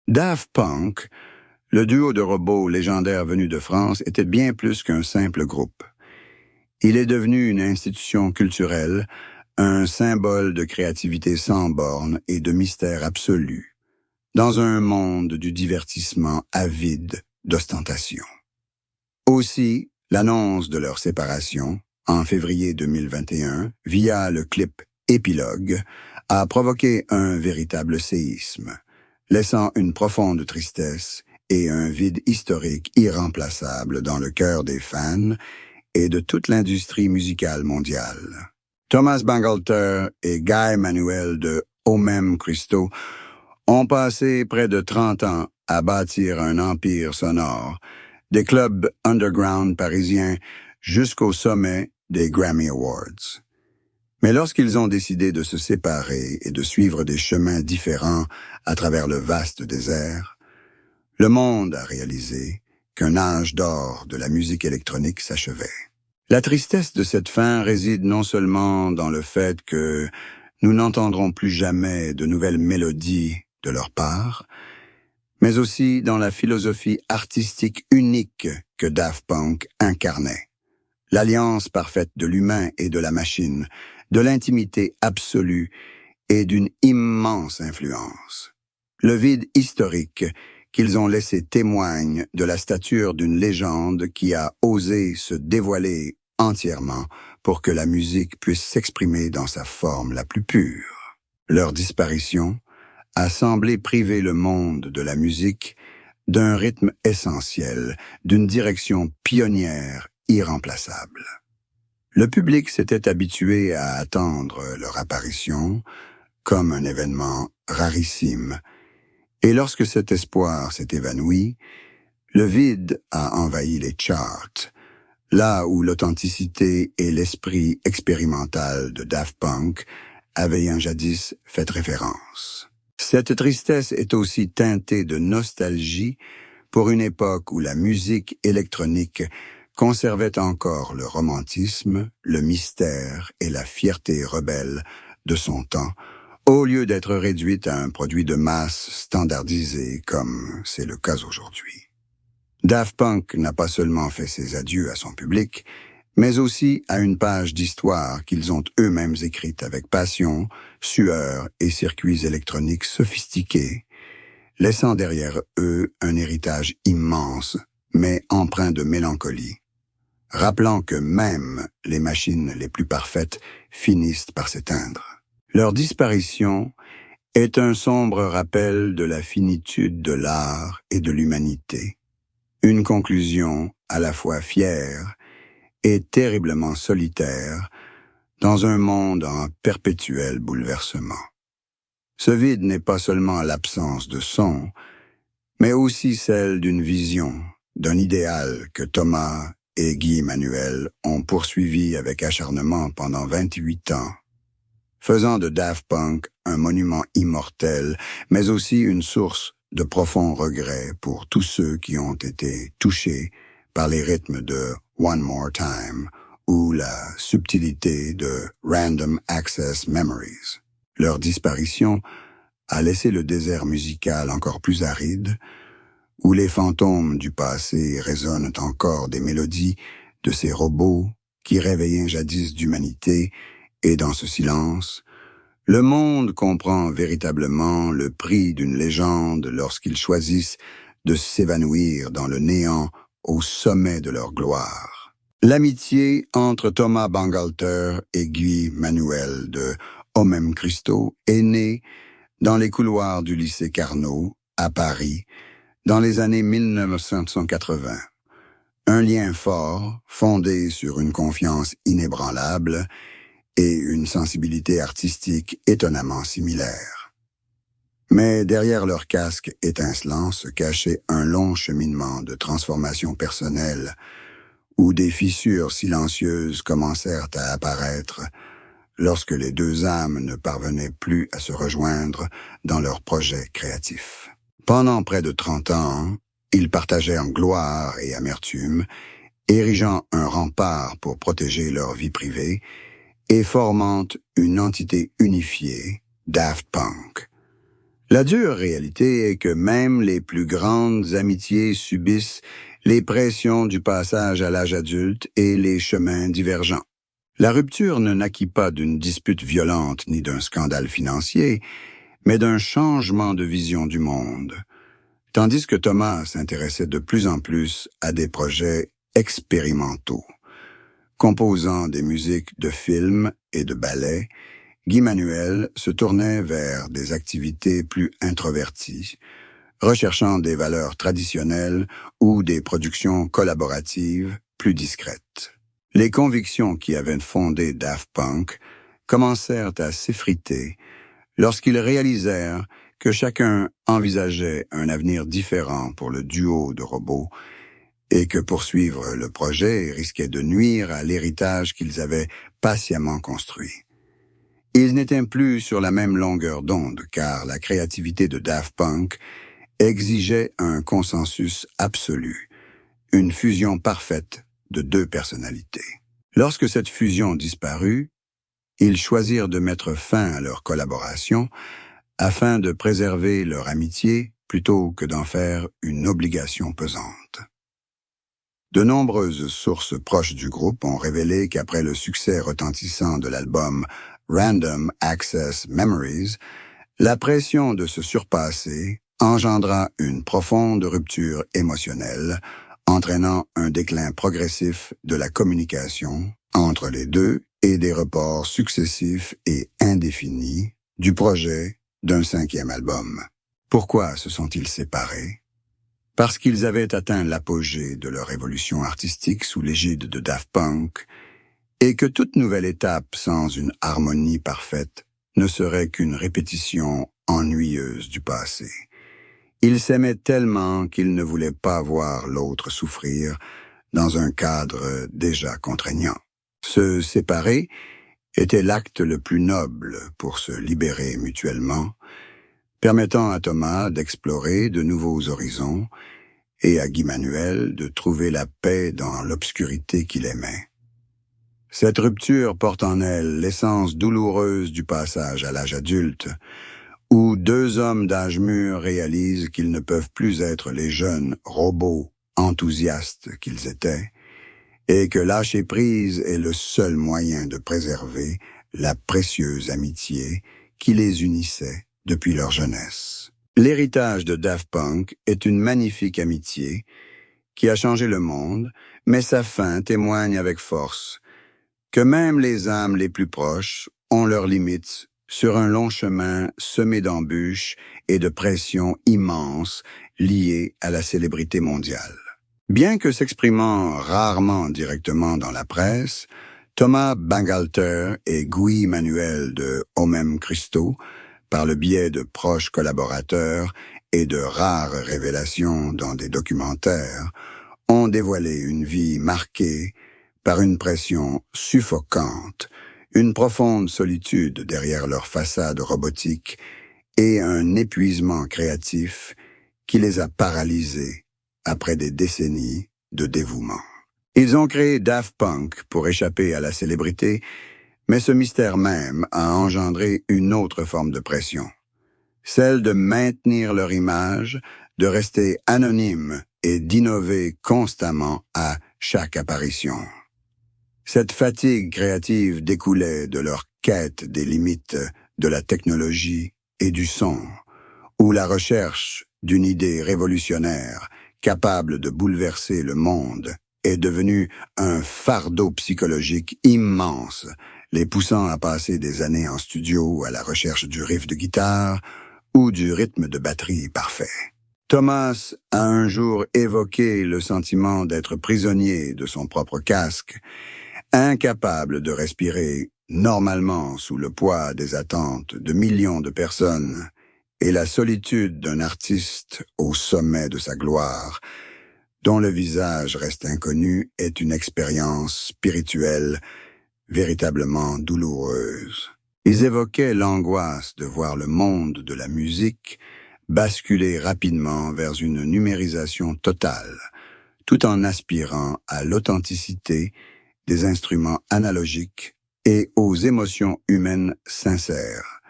Daft Punk, le duo de robots légendaire venu de France, était bien plus qu'un simple groupe. Il est devenu une institution culturelle, un symbole de créativité sans bornes et de mystère absolu, dans un monde du divertissement avide d'ostentation. Aussi, l'annonce de leur séparation, en février 2021, via le clip Épilogue, a provoqué un véritable séisme, laissant une profonde tristesse et un vide historique irremplaçable dans le cœur des fans et de toute l'industrie musicale mondiale. Thomas Bangalter et Guy Manuel de Homem Christo ont passé près de 30 ans à bâtir un empire sonore, des clubs underground parisiens jusqu'au sommet des Grammy Awards. Mais lorsqu'ils ont décidé de se séparer et de suivre des chemins différents à travers le vaste désert, le monde a réalisé qu'un âge d'or de la musique électronique s'achevait. La tristesse de cette fin réside non seulement dans le fait que nous n'entendrons plus jamais de nouvelles mélodies de leur part, mais aussi dans la philosophie artistique unique que Daft Punk incarnait. L'alliance parfaite de l'humain et de la machine, de l'intimité absolue et d'une immense influence. Le vide historique qu'ils ont laissé témoigne de la stature d'une légende qui a osé se dévoiler entièrement pour que la musique puisse s'exprimer dans sa forme la plus pure. Leur disparition a semblé priver le monde de la musique d'un rythme essentiel, d'une direction pionnière irremplaçable. Le public s'était habitué à attendre leur apparition comme un événement rarissime, et lorsque cet espoir s'est évanoui, le vide a envahi les charts, là où l'authenticité et l'esprit expérimental de Daft Punk avaient un jadis fait référence. Cette tristesse est aussi teintée de nostalgie pour une époque où la musique électronique conservait encore le romantisme, le mystère et la fierté rebelle de son temps, au lieu d'être réduite à un produit de masse standardisé comme c'est le cas aujourd'hui. Daft Punk n'a pas seulement fait ses adieux à son public, mais aussi à une page d'histoire qu'ils ont eux-mêmes écrite avec passion, sueur et circuits électroniques sophistiqués, laissant derrière eux un héritage immense, mais empreint de mélancolie, rappelant que même les machines les plus parfaites finissent par s'éteindre. Leur disparition est un sombre rappel de la finitude de l'art et de l'humanité, une conclusion à la fois fière et terriblement solitaire dans un monde en perpétuel bouleversement. Ce vide n'est pas seulement l'absence de son, mais aussi celle d'une vision, d'un idéal que Thomas et Guy Manuel ont poursuivi avec acharnement pendant 28 ans, faisant de Daft Punk un monument immortel, mais aussi une source de profonds regrets pour tous ceux qui ont été touchés par les rythmes de One More Time ou la subtilité de Random Access Memories. Leur disparition a laissé le désert musical encore plus aride, où les fantômes du passé résonnent encore des mélodies de ces robots qui réveillaient jadis d'humanité, et dans ce silence, le monde comprend véritablement le prix d'une légende lorsqu'ils choisissent de s'évanouir dans le néant au sommet de leur gloire. L'amitié entre Thomas Bangalter et Guy Manuel de Homem Christo est née dans les couloirs du lycée Carnot, à Paris, dans les années 1980. Un lien fort, fondé sur une confiance inébranlable et une sensibilité artistique étonnamment similaire. Mais derrière leur casque étincelant se cachait un long cheminement de transformation personnelle où des fissures silencieuses commencèrent à apparaître lorsque les deux âmes ne parvenaient plus à se rejoindre dans leurs projets créatifs. Pendant près de 30 ans, ils partageaient en gloire et amertume, érigeant un rempart pour protéger leur vie privée et formant une entité unifiée, Daft Punk. La dure réalité est que même les plus grandes amitiés subissent les pressions du passage à l'âge adulte et les chemins divergents. La rupture ne naquit pas d'une dispute violente ni d'un scandale financier, mais d'un changement de vision du monde. Tandis que Thomas s'intéressait de plus en plus à des projets expérimentaux. Composant des musiques de films et de ballets, Guy Manuel se tournait vers des activités plus introverties, recherchant des valeurs traditionnelles ou des productions collaboratives plus discrètes. Les convictions qui avaient fondé Daft Punk commencèrent à s'effriter lorsqu'ils réalisèrent que chacun envisageait un avenir différent pour le duo de robots et que poursuivre le projet risquait de nuire à l'héritage qu'ils avaient patiemment construit. Ils n'étaient plus sur la même longueur d'onde car la créativité de Daft Punk exigeait un consensus absolu, une fusion parfaite de deux personnalités. Lorsque cette fusion disparut, ils choisirent de mettre fin à leur collaboration afin de préserver leur amitié plutôt que d'en faire une obligation pesante. De nombreuses sources proches du groupe ont révélé qu'après le succès retentissant de l'album Random Access Memories, la pression de se surpasser engendra une profonde rupture émotionnelle, entraînant un déclin progressif de la communication entre les deux et des reports successifs et indéfinis du projet d'un 5e album. Pourquoi se sont-ils séparés? Parce qu'ils avaient atteint l'apogée de leur évolution artistique sous l'égide de Daft Punk, et que toute nouvelle étape sans une harmonie parfaite ne serait qu'une répétition ennuyeuse du passé. Ils s'aimaient tellement qu'ils ne voulaient pas voir l'autre souffrir dans un cadre déjà contraignant. Se séparer était l'acte le plus noble pour se libérer mutuellement, permettant à Thomas d'explorer de nouveaux horizons et à Guy Manuel de trouver la paix dans l'obscurité qu'il aimait. Cette rupture porte en elle l'essence douloureuse du passage à l'âge adulte, où deux hommes d'âge mûr réalisent qu'ils ne peuvent plus être les jeunes robots enthousiastes qu'ils étaient, et que lâcher prise est le seul moyen de préserver la précieuse amitié qui les unissait depuis leur jeunesse. L'héritage de Daft Punk est une magnifique amitié qui a changé le monde, mais sa fin témoigne avec force que même les âmes les plus proches ont leurs limites sur un long chemin semé d'embûches et de pressions immenses liées à la célébrité mondiale. Bien que s'exprimant rarement directement dans la presse, Thomas Bangalter et Guy Manuel de Homem Christo, par le biais de proches collaborateurs et de rares révélations dans des documentaires, ont dévoilé une vie marquée par une pression suffocante, une profonde solitude derrière leur façade robotique et un épuisement créatif qui les a paralysés après des décennies de dévouement. Ils ont créé Daft Punk pour échapper à la célébrité, mais ce mystère même a engendré une autre forme de pression, celle de maintenir leur image, de rester anonymes et d'innover constamment à chaque apparition. Cette fatigue créative découlait de leur quête des limites de la technologie et du son, ou la recherche d'une idée révolutionnaire capable de bouleverser le monde est devenue un fardeau psychologique immense, les poussant à passer des années en studio à la recherche du riff de guitare ou du rythme de batterie parfait. Thomas a un jour évoqué le sentiment d'être prisonnier de son propre casque, incapable de respirer normalement sous le poids des attentes de millions de personnes et la solitude d'un artiste au sommet de sa gloire, dont le visage reste inconnu, est une expérience spirituelle véritablement douloureuse. Ils évoquaient l'angoisse de voir le monde de la musique basculer rapidement vers une numérisation totale, tout en aspirant à l'authenticité des instruments analogiques et aux émotions humaines sincères.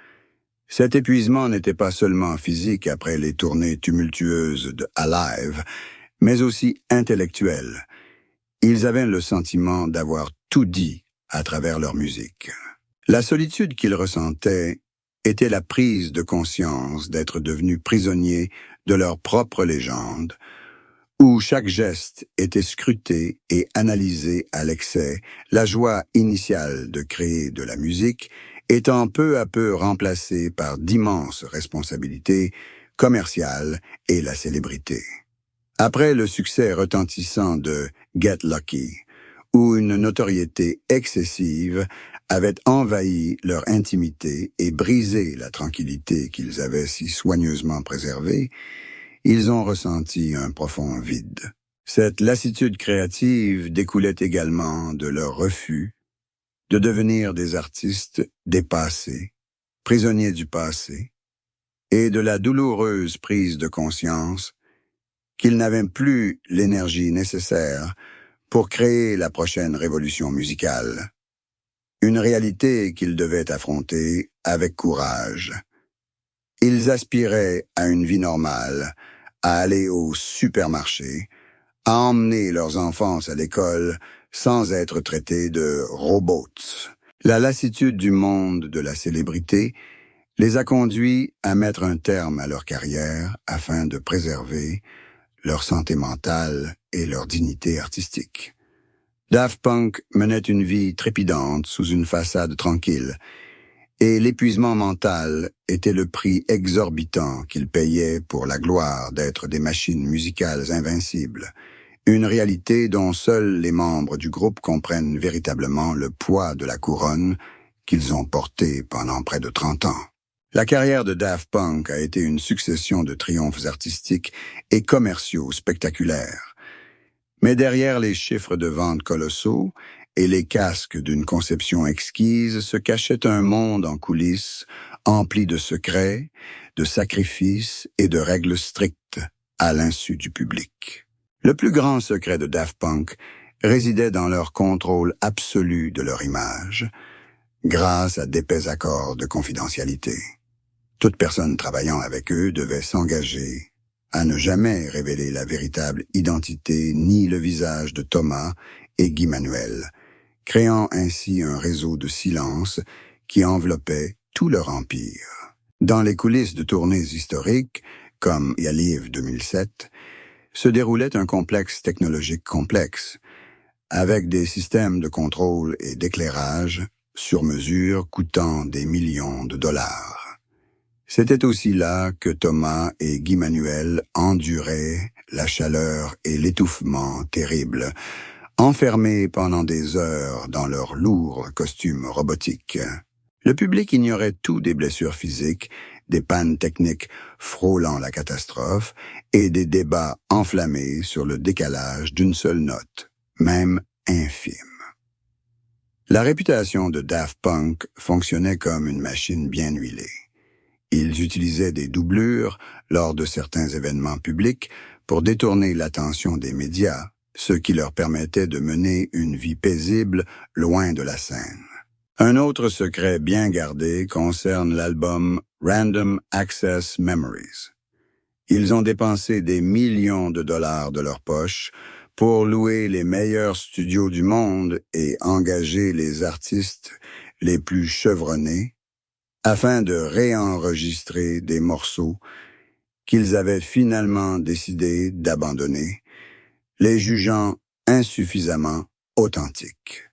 Cet épuisement n'était pas seulement physique après les tournées tumultueuses de Alive, mais aussi intellectuel. Ils avaient le sentiment d'avoir tout dit à travers leur musique. La solitude qu'ils ressentaient était la prise de conscience d'être devenus prisonniers de leur propre légende, où chaque geste était scruté et analysé à l'excès, la joie initiale de créer de la musique étant peu à peu remplacée par d'immenses responsabilités commerciales et la célébrité. Après le succès retentissant de Get Lucky, où une notoriété excessive avait envahi leur intimité et brisé la tranquillité qu'ils avaient si soigneusement préservée, ils ont ressenti un profond vide. Cette lassitude créative découlait également de leur refus de devenir des artistes dépassés, prisonniers du passé, et de la douloureuse prise de conscience qu'ils n'avaient plus l'énergie nécessaire pour créer la prochaine révolution musicale. Une réalité qu'ils devaient affronter avec courage. Ils aspiraient à une vie normale, à aller au supermarché, à emmener leurs enfants à l'école sans être traités de robots. La lassitude du monde de la célébrité les a conduits à mettre un terme à leur carrière afin de préserver leur santé mentale et leur dignité artistique. Daft Punk menait une vie trépidante sous une façade tranquille, et l'épuisement mental était le prix exorbitant qu'ils payaient pour la gloire d'être des machines musicales invincibles, une réalité dont seuls les membres du groupe comprennent véritablement le poids de la couronne qu'ils ont portée pendant près de 30 ans. La carrière de Daft Punk a été une succession de triomphes artistiques et commerciaux spectaculaires. Mais derrière les chiffres de vente colossaux et les casques d'une conception exquise se cachait un monde en coulisses, empli de secrets, de sacrifices et de règles strictes à l'insu du public. Le plus grand secret de Daft Punk résidait dans leur contrôle absolu de leur image, grâce à d'épais accords de confidentialité. Toute personne travaillant avec eux devait s'engager à ne jamais révéler la véritable identité ni le visage de Thomas et Guy Manuel, créant ainsi un réseau de silence qui enveloppait tout leur empire. Dans les coulisses de tournées historiques, comme Alive 2007, se déroulait un complexe technologique complexe, avec des systèmes de contrôle et d'éclairage sur mesure coûtant des millions de dollars. C'était aussi là que Thomas et Guy Manuel enduraient la chaleur et l'étouffement terrible, enfermés pendant des heures dans leurs lourds costumes robotiques. Le public ignorait tout des blessures physiques, des pannes techniques frôlant la catastrophe et des débats enflammés sur le décalage d'une seule note, même infime. La réputation de Daft Punk fonctionnait comme une machine bien huilée. Ils utilisaient des doublures lors de certains événements publics pour détourner l'attention des médias, ce qui leur permettait de mener une vie paisible loin de la scène. Un autre secret bien gardé concerne l'album Random Access Memories. Ils ont dépensé des millions de dollars de leur poche pour louer les meilleurs studios du monde et engager les artistes les plus chevronnés afin de réenregistrer des morceaux qu'ils avaient finalement décidé d'abandonner, les jugeant insuffisamment authentiques.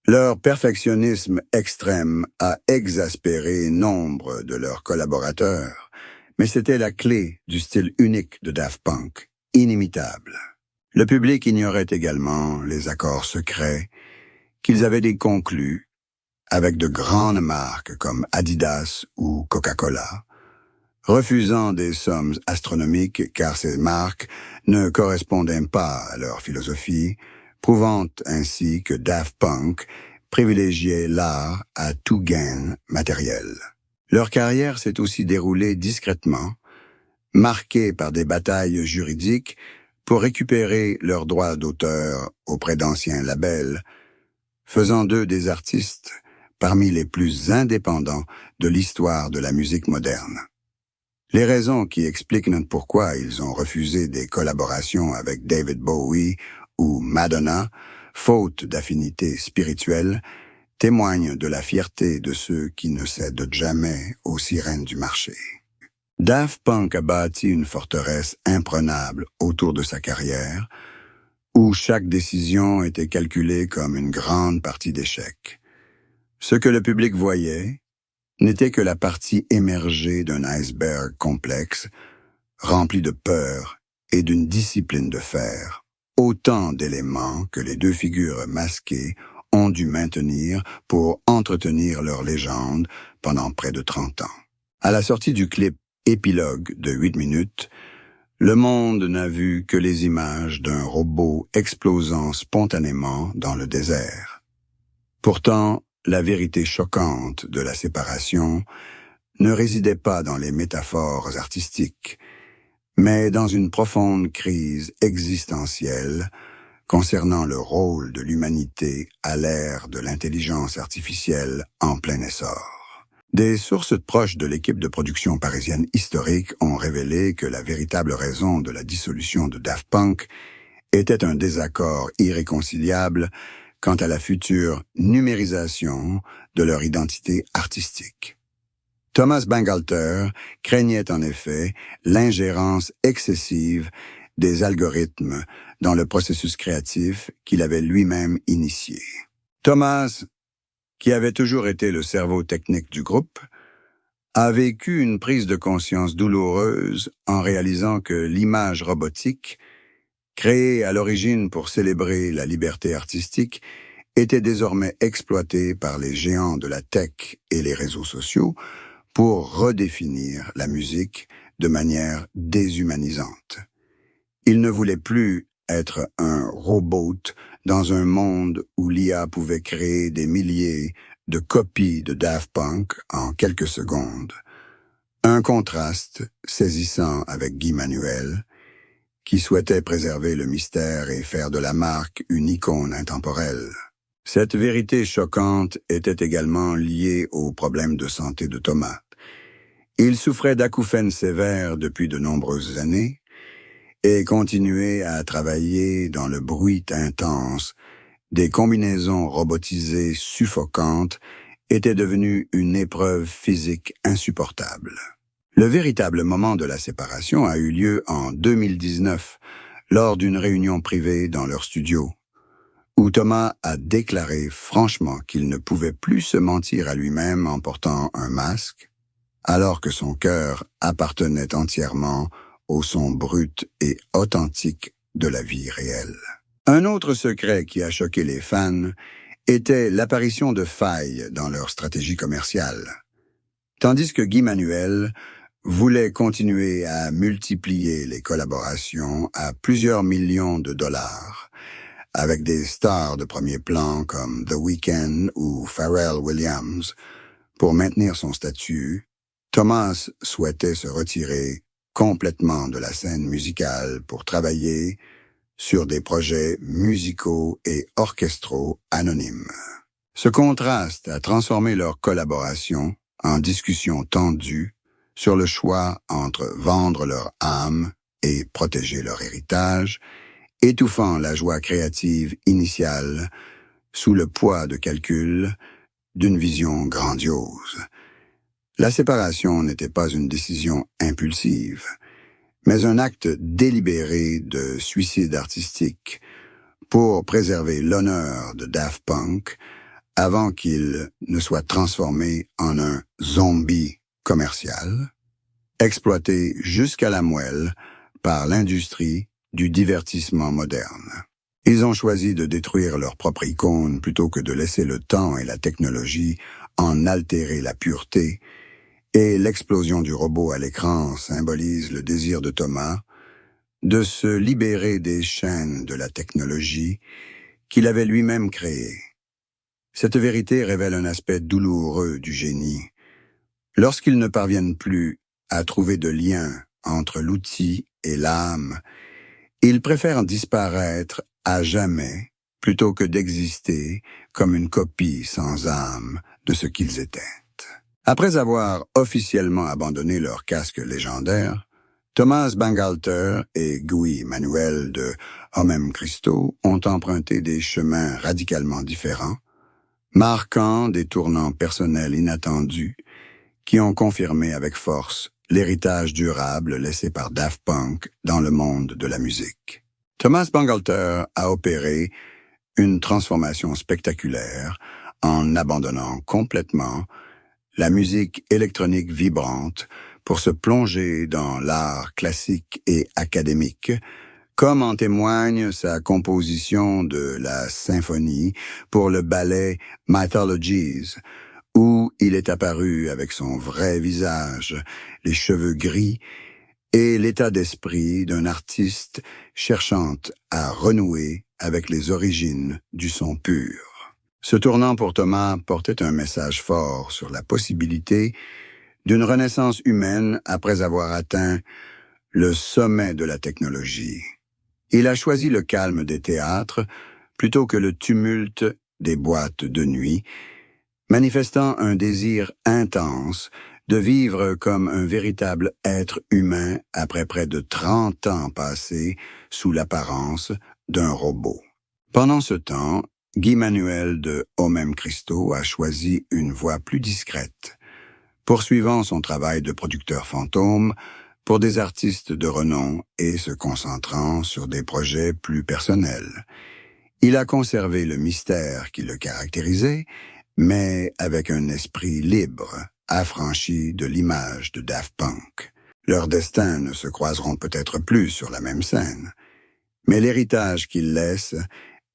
Leur perfectionnisme extrême a exaspéré nombre de leurs collaborateurs, mais c'était la clé du style unique de Daft Punk, inimitable. Le public ignorait également les accords secrets qu'ils avaient conclus avec de grandes marques comme Adidas ou Coca-Cola, refusant des sommes astronomiques car ces marques ne correspondaient pas à leur philosophie, prouvant ainsi que Daft Punk privilégiait l'art à tout gain matériel. Leur carrière s'est aussi déroulée discrètement, marquée par des batailles juridiques pour récupérer leurs droits d'auteur auprès d'anciens labels, faisant d'eux des artistes parmi les plus indépendants de l'histoire de la musique moderne. Les raisons qui expliquent notre pourquoi ils ont refusé des collaborations avec David Bowie ou Madonna, faute d'affinité spirituelle, témoignent de la fierté de ceux qui ne cèdent jamais aux sirènes du marché. Daft Punk a bâti une forteresse imprenable autour de sa carrière, où chaque décision était calculée comme une grande partie d'échec. Ce que le public voyait n'était que la partie émergée d'un iceberg complexe, rempli de peur et d'une discipline de fer, autant d'éléments que les deux figures masquées ont dû maintenir pour entretenir leur légende pendant près de 30 ans. À la sortie du clip épilogue de 8 minutes, le monde n'a vu que les images d'un robot explosant spontanément dans le désert. Pourtant, la vérité choquante de la séparation ne résidait pas dans les métaphores artistiques, mais dans une profonde crise existentielle concernant le rôle de l'humanité à l'ère de l'intelligence artificielle en plein essor. Des sources proches de l'équipe de production parisienne historique ont révélé que la véritable raison de la dissolution de Daft Punk était un désaccord irréconciliable quant à la future numérisation de leur identité artistique. Thomas Bangalter craignait en effet l'ingérence excessive des algorithmes dans le processus créatif qu'il avait lui-même initié. Thomas, qui avait toujours été le cerveau technique du groupe, a vécu une prise de conscience douloureuse en réalisant que l'image robotique, créée à l'origine pour célébrer la liberté artistique, était désormais exploitée par les géants de la tech et les réseaux sociaux pour redéfinir la musique de manière déshumanisante. Il ne voulait plus être un robot dans un monde où l'IA pouvait créer des milliers de copies de Daft Punk en quelques secondes. Un contraste saisissant avec Guy Manuel, qui souhaitait préserver le mystère et faire de la marque une icône intemporelle. Cette vérité choquante était également liée aux problèmes de santé de Thomas. Il souffrait d'acouphènes sévères depuis de nombreuses années, et continuer à travailler dans le bruit intense des combinaisons robotisées suffocantes était devenu une épreuve physique insupportable. Le véritable moment de la séparation a eu lieu en 2019, lors d'une réunion privée dans leur studio, où Thomas a déclaré franchement qu'il ne pouvait plus se mentir à lui-même en portant un masque, alors que son cœur appartenait entièrement au son brut et authentique de la vie réelle. Un autre secret qui a choqué les fans était l'apparition de failles dans leur stratégie commerciale. Tandis que Guy Manuel voulait continuer à multiplier les collaborations à plusieurs millions de dollars, avec des stars de premier plan comme The Weeknd ou Pharrell Williams, pour maintenir son statut, Thomas souhaitait se retirer complètement de la scène musicale pour travailler sur des projets musicaux et orchestraux anonymes. Ce contraste a transformé leur collaboration en discussion tendue sur le choix entre vendre leur âme et protéger leur héritage, étouffant la joie créative initiale sous le poids de calculs d'une vision grandiose. La séparation n'était pas une décision impulsive, mais un acte délibéré de suicide artistique pour préserver l'honneur de Daft Punk avant qu'il ne soit transformé en un zombie commercial, exploité jusqu'à la moelle par l'industrie du divertissement moderne. Ils ont choisi de détruire leur propre icône plutôt que de laisser le temps et la technologie en altérer la pureté, et l'explosion du robot à l'écran symbolise le désir de Thomas de se libérer des chaînes de la technologie qu'il avait lui-même créée. Cette vérité révèle un aspect douloureux du génie. Lorsqu'ils ne parviennent plus à trouver de lien entre l'outil et l'âme, ils préfèrent disparaître à jamais plutôt que d'exister comme une copie sans âme de ce qu'ils étaient. Après avoir officiellement abandonné leur casque légendaire, Thomas Bangalter et Guy Manuel de Homem Christo ont emprunté des chemins radicalement différents, marquant des tournants personnels inattendus qui ont confirmé avec force l'héritage durable laissé par Daft Punk dans le monde de la musique. Thomas Bangalter a opéré une transformation spectaculaire en abandonnant complètement la musique électronique vibrante pour se plonger dans l'art classique et académique, comme en témoigne sa composition de la symphonie pour le ballet Mythologies, où il est apparu avec son vrai visage, les cheveux gris et l'état d'esprit d'un artiste cherchant à renouer avec les origines du son pur. Ce tournant pour Thomas portait un message fort sur la possibilité d'une renaissance humaine après avoir atteint le sommet de la technologie. Il a choisi le calme des théâtres plutôt que le tumulte des boîtes de nuit, manifestant un désir intense de vivre comme un véritable être humain après près de 30 ans passés sous l'apparence d'un robot. Pendant ce temps, Guy Manuel de Homem Christo a choisi une voie plus discrète, poursuivant son travail de producteur fantôme pour des artistes de renom et se concentrant sur des projets plus personnels. Il a conservé le mystère qui le caractérisait, mais avec un esprit libre, affranchi de l'image de Daft Punk. Leurs destins ne se croiseront peut-être plus sur la même scène, mais l'héritage qu'il laisse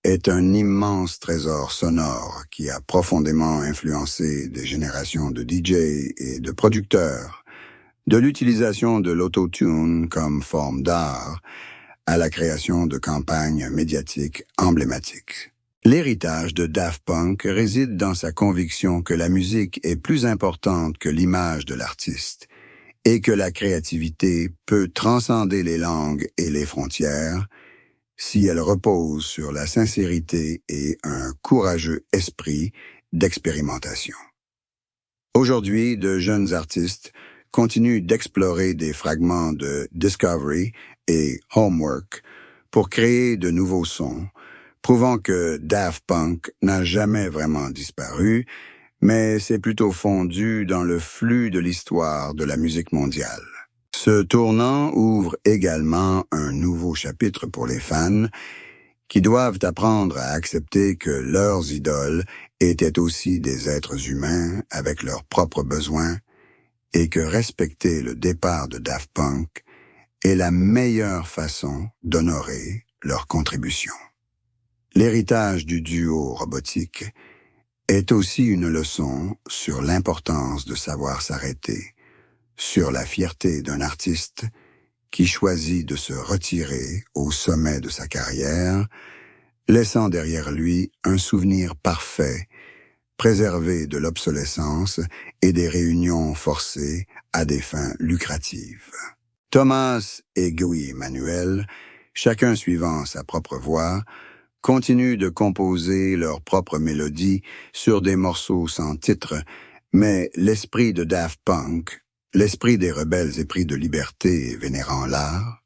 est un immense trésor sonore qui a profondément influencé des générations de DJ et de producteurs, de l'utilisation de l'autotune comme forme d'art à la création de campagnes médiatiques emblématiques. L'héritage de Daft Punk réside dans sa conviction que la musique est plus importante que l'image de l'artiste et que la créativité peut transcender les langues et les frontières si elle repose sur la sincérité et un courageux esprit d'expérimentation. Aujourd'hui, de jeunes artistes continuent d'explorer des fragments de Discovery et Homework pour créer de nouveaux sons, prouvant que Daft Punk n'a jamais vraiment disparu, mais s'est plutôt fondu dans le flux de l'histoire de la musique mondiale. Ce tournant ouvre également un nouveau chapitre pour les fans qui doivent apprendre à accepter que leurs idoles étaient aussi des êtres humains avec leurs propres besoins et que respecter le départ de Daft Punk est la meilleure façon d'honorer leur contribution. L'héritage du duo robotique est aussi une leçon sur l'importance de savoir s'arrêter, sur la fierté d'un artiste qui choisit de se retirer au sommet de sa carrière, laissant derrière lui un souvenir parfait, préservé de l'obsolescence et des réunions forcées à des fins lucratives. Thomas et Guy Manuel, chacun suivant sa propre voie, continuent de composer leurs propres mélodies sur des morceaux sans titre, mais l'esprit de Daft Punk, l'esprit des rebelles épris de liberté et vénérant l'art,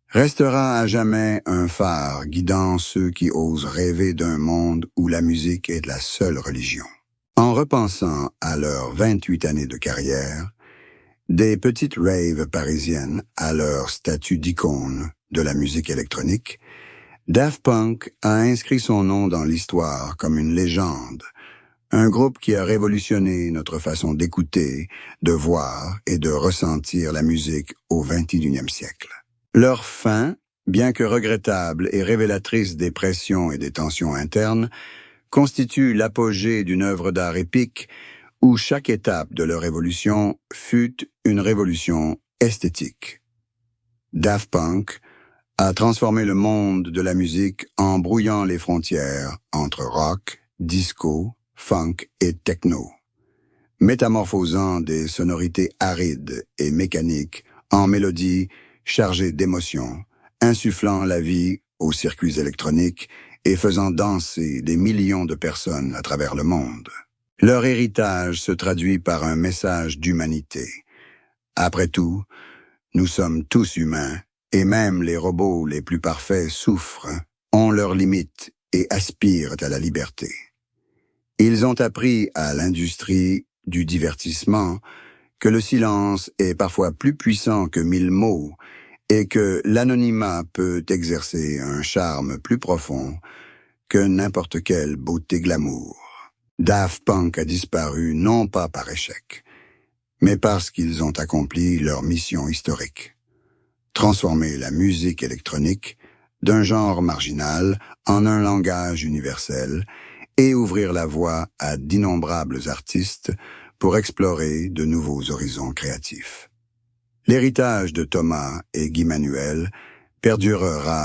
restera à jamais un phare guidant ceux qui osent rêver d'un monde où la musique est la seule religion. En repensant à leurs 28 années de carrière, des petites raves parisiennes à leur statut d'icône de la musique électronique, Daft Punk a inscrit son nom dans l'histoire comme une légende, un groupe qui a révolutionné notre façon d'écouter, de voir et de ressentir la musique au XXIe siècle. Leur fin, bien que regrettable et révélatrice des pressions et des tensions internes, constitue l'apogée d'une œuvre d'art épique où chaque étape de leur évolution fut une révolution esthétique. Daft Punk a transformé le monde de la musique en brouillant les frontières entre rock, disco, funk et techno, métamorphosant des sonorités arides et mécaniques en mélodies chargées d'émotions, insufflant la vie aux circuits électroniques et faisant danser des millions de personnes à travers le monde. Leur héritage se traduit par un message d'humanité. Après tout, nous sommes tous humains, et même les robots les plus parfaits souffrent, ont leurs limites et aspirent à la liberté. Ils ont appris à l'industrie du divertissement que le silence est parfois plus puissant que 1000 mots et que l'anonymat peut exercer un charme plus profond que n'importe quelle beauté glamour. Daft Punk a disparu non pas par échec, mais parce qu'ils ont accompli leur mission historique. Transformer la musique électronique d'un genre marginal en un langage universel et ouvrir la voie à d'innombrables artistes pour explorer de nouveaux horizons créatifs. L'héritage de Thomas et Guy Manuel perdurera